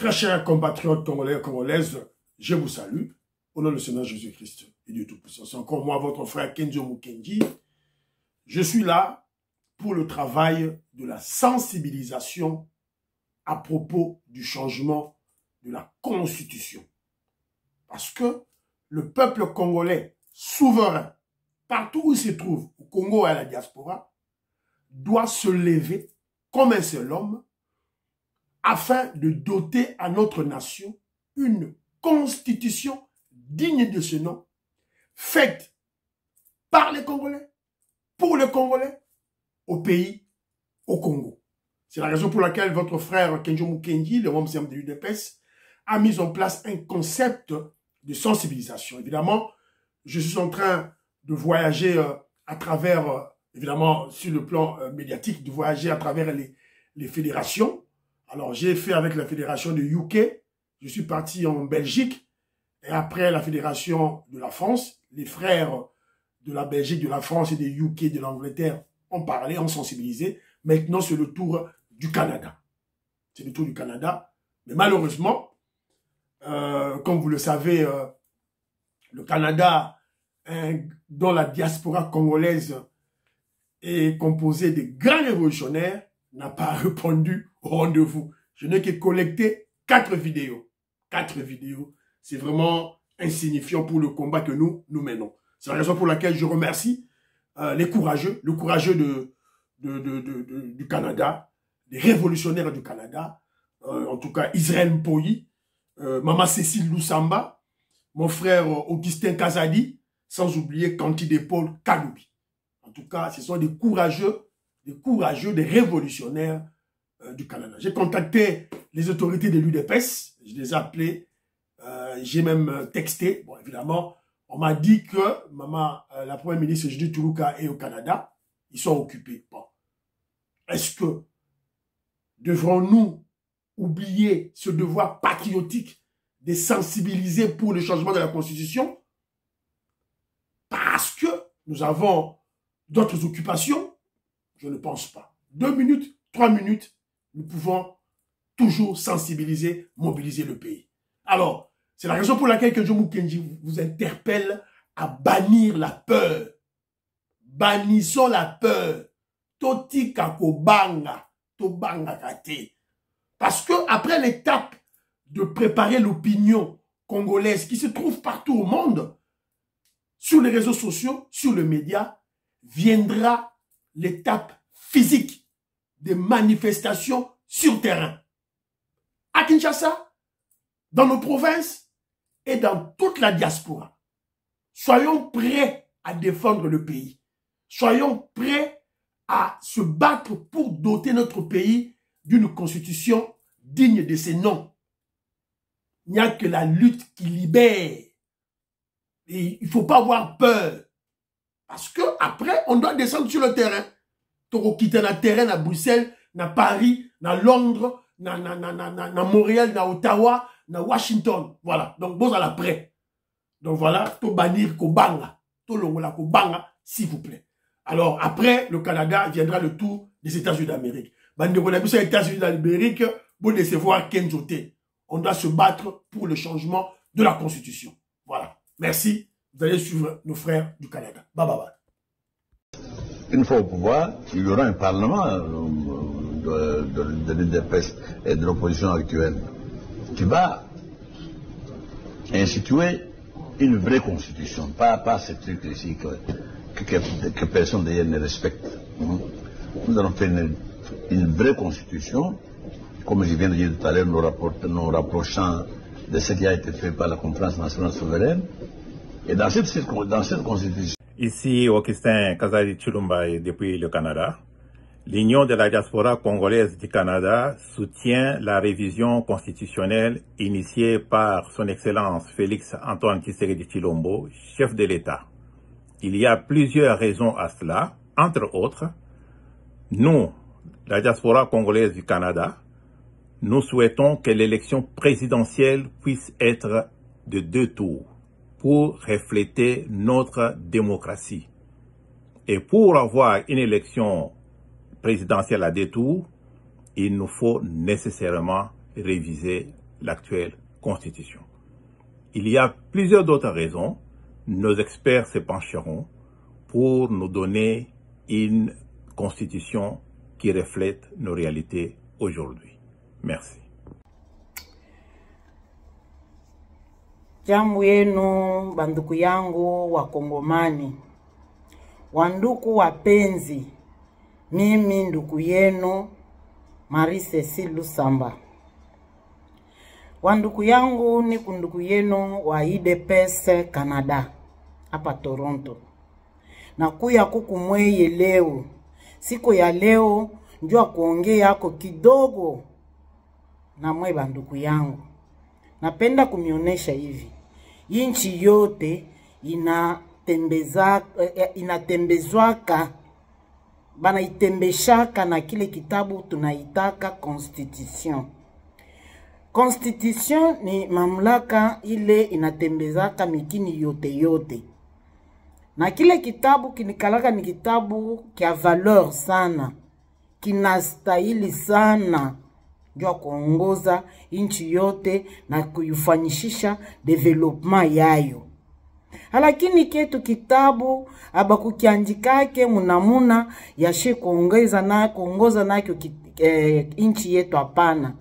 Très chers compatriotes congolais et congolaises, je vous salue au nom du Seigneur Jésus-Christ et du Tout-Puissant. C'est encore moi, votre frère Kenzo Mukendi. Je suis là pour le travail de la sensibilisation à propos du changement de la Constitution. Parce que le peuple congolais souverain, partout où il se trouve, au Congo et à la diaspora, doit se lever comme un seul homme afin de doter à notre nation une constitution digne de ce nom, faite par les Congolais, pour les Congolais, au pays, au Congo. C'est la raison pour laquelle votre frère Kenzo Mukendi, le membre de l'UDPS, a mis en place un concept de sensibilisation. Évidemment, je suis en train de voyager à travers, évidemment, sur le plan médiatique, de voyager à travers les fédérations. Alors, j'ai fait avec la fédération de UK, je suis parti en Belgique, et après la fédération de la France, les frères de la Belgique, de la France et des UK, de l'Angleterre ont parlé, ont sensibilisé. Maintenant, c'est le tour du Canada. C'est le tour du Canada. Mais malheureusement, comme vous le savez, le Canada, dont la diaspora congolaise est composée de grands révolutionnaires, n'a pas répondu au rendez-vous. Je n'ai que collecté 4 vidéos. 4 vidéos. C'est vraiment insignifiant pour le combat que nous menons. C'est la raison pour laquelle je remercie les courageux, le courageux du Canada, les révolutionnaires du Canada, en tout cas Israël Mpoyi, Maman Cécile Lusamba, mon frère Augustin Kazadi, sans oublier Canty Paul Kaloubi. En tout cas, ce sont des courageux, des révolutionnaires du Canada. J'ai contacté les autorités de l'UDPS, je les ai appelés, j'ai même texté. Bon, évidemment, on m'a dit que la première ministre Judith Toulouka est au Canada, ils sont occupés. Bon. Est-ce que devrons-nous oublier ce devoir patriotique de sensibiliser pour le changement de la Constitution parce que nous avons d'autres occupations? Je ne pense pas. 2 minutes, 3 minutes, nous pouvons toujours sensibiliser, mobiliser le pays. Alors, c'est la raison pour laquelle Kenzo Mukendi vous interpelle à bannir la peur. Bannissons la peur. Toti kakobanga, tobanga kate. Parce que après l'étape de préparer l'opinion congolaise qui se trouve partout au monde, sur les réseaux sociaux, sur les médias, viendra l'étape physique des manifestations sur terrain. À Kinshasa, dans nos provinces et dans toute la diaspora. Soyons prêts à défendre le pays. Soyons prêts à se battre pour doter notre pays d'une constitution digne de ses noms. Il n'y a que la lutte qui libère. Et il ne faut pas avoir peur. Parce que après, on doit descendre sur le terrain. Toko quitter le terrain à Bruxelles, à Paris, à Londres, à Montréal, à Ottawa, à Washington. Voilà. Donc, bon, à l'après. Donc voilà, to bannir Kobanga. To longola Kobanga, s'il vous plaît. Alors, après, le Canada viendra le tour des États-Unis d'Amérique. Bande de États-Unis d'Amérique, pour décevoir Kenzo T. On doit se battre pour le changement de la Constitution. Voilà. Merci. Vous allez suivre nos frères du Canada. Bye bye bye. Une fois au pouvoir, il y aura un parlement de l'UDPS et de l'opposition actuelle qui va instituer une vraie constitution, pas ce truc ici que personne d'ailleurs ne respecte. Nous allons faire une vraie constitution, comme je viens de dire tout à l'heure, nous rapprochant de ce qui a été fait par la conférence nationale souveraine. Et dans cette constitution... Ici, Augustin Kazadi Chilumba depuis le Canada. L'Union de la diaspora congolaise du Canada soutient la révision constitutionnelle initiée par son Excellence Félix Antoine Tshisekedi Tshilombo, chef de l'État. Il y a plusieurs raisons à cela. Entre autres, nous, la diaspora congolaise du Canada, nous souhaitons que l'élection présidentielle puisse être de 2 tours pour refléter notre démocratie. Et pour avoir une élection présidentielle à 2 tours, il nous faut nécessairement réviser l'actuelle Constitution. Il y a plusieurs autres raisons. Nos experts se pencheront pour nous donner une Constitution qui reflète nos réalités aujourd'hui. Merci. Jambo yenu banduku yangu wa Kongomani, wanduku wapenzi, mimi nduku yenu Marie-Cécile Lusamba. Wanduku yangu ni kunduku yenu wa UDPS Canada hapa Toronto. Na kuya kukumweye leo, siku ya leo njua kuongea yako kidogo na mwe banduku yangu. Napenda kumionesha hivi. Inchi yote inatembezwaka, bana itembeshaka na kile kitabu tunaitaka Constitution. Constitution ni mamlaka ile inatembezaka mikini yote yote. Na kile kitabu kinikalaka ni kitabu kia valeur sana, kinastahili sana njua kuongoza inchi yote na kuyufanyishisha development yayo. Lakini ketu kitabu abakukiandikake munamuna yashe kuongoza nakyo inchi yetu hapana.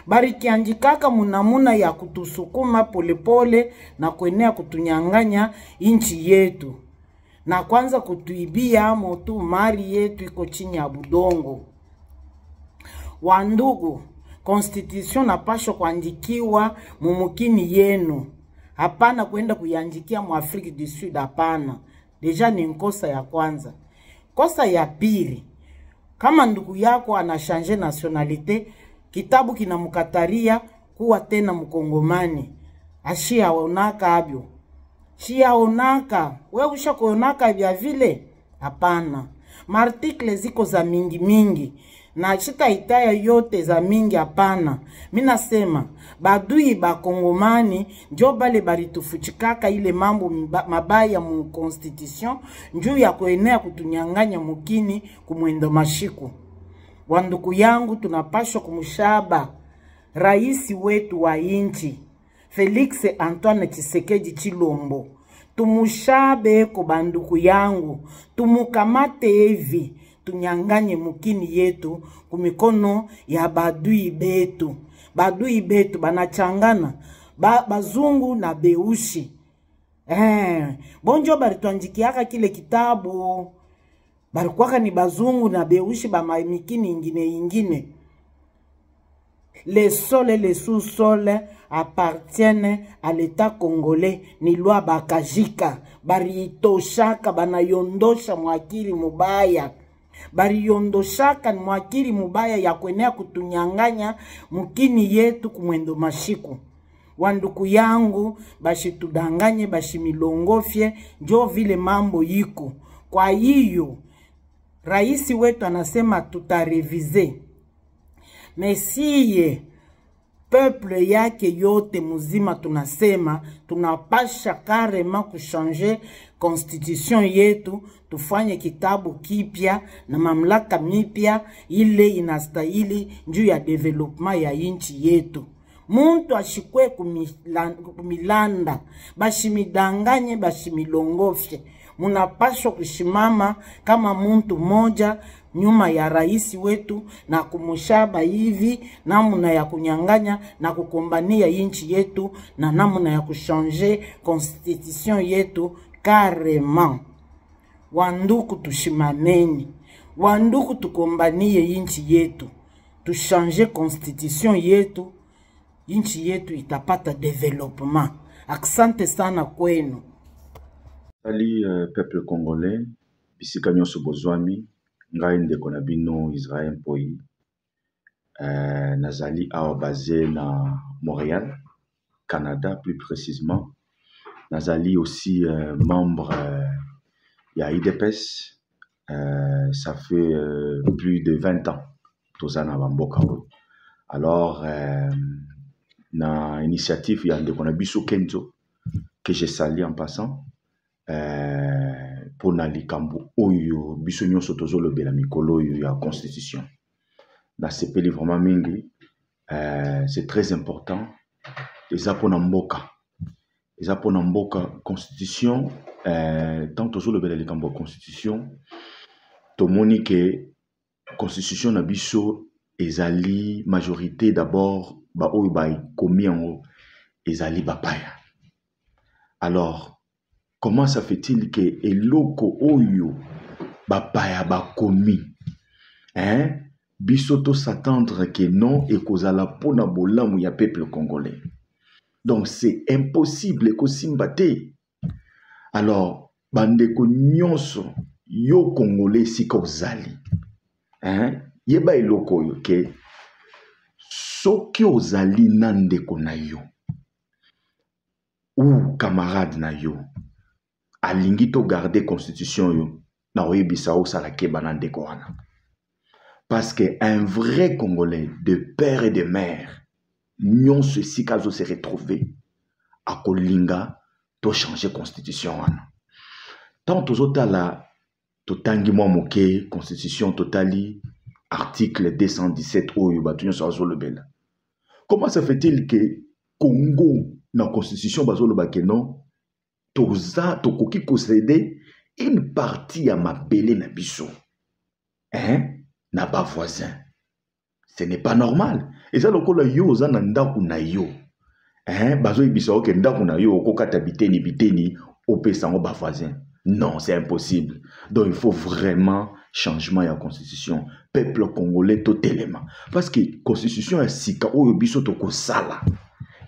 Bari kiandikaka munamuna ya kutusukuma polepole na kuenea kutunyanganya inchi yetu. Na kwanza kutuibia motu mali yetu iko chini ya budongo. Wandugu, Constitution napasho kuandikiwa mumukini yenu. Hapana kuenda kuyandikia mu Afrique du Sud hapana. Deja ni nkosa ya kwanza. Kosa ya pili, kama ndugu yako anashanje nationalite, kitabu kinamukataria kuwa tena mkongomani. Ashia onaka abyo. Shia onaka. Wewe usha kuonaka vya vile? Hapana. Martikle ziko za mingi mingi. Na chita itaya yote za mingi hapana. Mina sema, badui ba Kongomani, njo bale baritufuchikaka ile mambo mabaya mu Constitution, njuu ya kuenea kutunyanganya mukini kumwendo mashiku. Wanduku yangu tunapashwa kumushaba raisi wetu wa inchi, Felix Antoine Tshisekedi Tshilombo. Tumushabe ko banduku yangu, tumukamate hivi, tunyanganye mukini yetu kumikono ya badui betu. Badui betu banachangana, bazungu na beushi. Bonjo barituanjikiaka kile kitabu, barikuwaka ni bazungu na beushi ba mikini ingine. Les sols et les sous-sols appartiennent à l'État congolais, ni loi bakajika. Baritoshaka banayondosha mwakili mubaya. Bariondoshaka mwakili mubaya ya kuenea kutunyanganya mukini yetu kumwendo mashiku. Wanduku yangu bashitudanganye bashimilongofye njo vile mambo yiko. Kwa hiyo raisi wetu anasema tutarevize. Mesiye peuple yake yote muzima tunasema tunapasha karema kushanje Constitution yetu, tufanye kitabu kipya na mamlaka mipya ile inastahili njuu ya development ya inchi yetu. Muntu ashikwe kumilanda, bashimidanganye, bashimilongofye. Munapaswa kushimama kama muntu moja nyuma ya raisi wetu na kumushaba hivi namuna ya kunyanganya na kukombania inchi yetu na namuna ya kushanje Constitution yetu carrément. Wanduku tushimameni, wanduku tukombanie inchi yetu, tushanje Constitution yetu, inchi yetu itapata development. Asante sana kwenu. Salut peuple congolais, bisika nyonso bozwami, ngai ndeko na bino Israël Mpoi. Nazali awa basé na Montréal, Canada plus précisément. Nazali aussi membre ya UDPS. Ça fait plus de 20 ans tozana bamboka. Alors na initiative ya ndeko na biso Kenzo que je salue en passant. Pour na likambo oyo biso nyonso tozolobela mikolo oyo ya constitution na sepeli vraiment mingi c'est très important. Les Aponamboka. Les Aponamboka, constitution, tant toujours le bel constitution, tout le monde que constitution nabiso ezali majorité d'abord ba oyo ba commis en ezali bapaya. Alors comment ça fait-il que eloko oyo bapaya ba commis biso to s'attendre que non et kozala pona bolamu ya peuple congolais. Donc c'est impossible ko simbate. Alors bandeko nyonso yo congolais sika ozali yeba eloko yo ke soki ozali na ndeko na yo ou camarade na yo alingi to garder constitution yo na oyebisa osala keba na ndeko wana. Parce que un vrai Congolais de père et de mère nyonso sika zo se retrouver a kolinga to changer constitution wana. Tant tozotala totangi mwa moke constitution totali article 217 oyo bato nyonso bazolobela. Comment ça fait-il que Congo na constitution bazoloba ke non toza tokoki posséder une partie ya mabele na biso na ba voisin? Ce n'est pas normal. Et ça lokola yo oza na ndaku na yo bazoyebisa oke ndaku na yo okokata biteni opesa ngo ba voisin. Non, c'est impossible. Donc, il faut vraiment changement de la constitution. Peuple congolais, totalement. Parce que la constitution est si kao yobiso toko sala.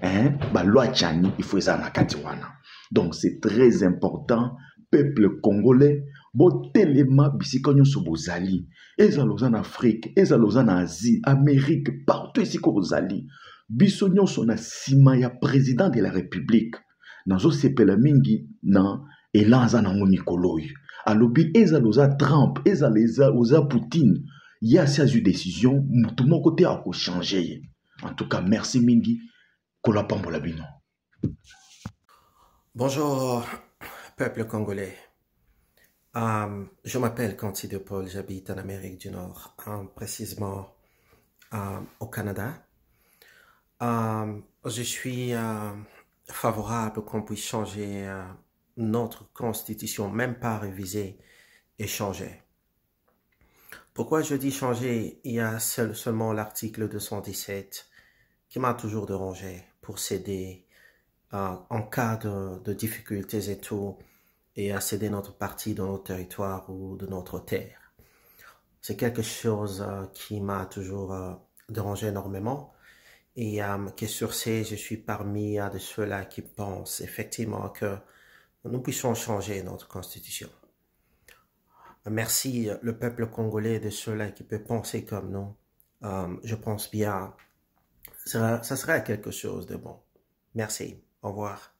Ba loi tchani, il faut ça na katiwana. Donc, c'est très important. Peuple congolais, bo telema bisikonyo sobozali. Ezaloza en Afrique, ezaloza en Asie, Amérique, partout ici ko bozali. Bisonyo sona sima ya président de la République. Nazo sepela mingi na elanza na monikoloy. Alobi ezaloza Trump, ezaloza Poutine. Il y a ces décisions, tout mon côté a changé. En tout cas, merci mingi. Kola pambola bino. Bonjour, peuple congolais. Je m'appelle Kanti de Paul, j'habite en Amérique du Nord, précisément au Canada. Je suis favorable qu'on puisse changer notre constitution, même pas réviser et changer. Pourquoi je dis changer? Il y a seulement l'article 217 qui m'a toujours dérangé pour céder en cas de difficultés et tout, et à céder notre partie de notre territoire ou de notre terre. C'est quelque chose qui m'a toujours dérangé énormément. Et que sur ces, je suis parmi de ceux-là qui pensent effectivement que nous puissions changer notre constitution. Merci le peuple congolais de ceux-là qui peut penser comme nous. Je pense bien, ça serait quelque chose de bon. Merci. Au revoir.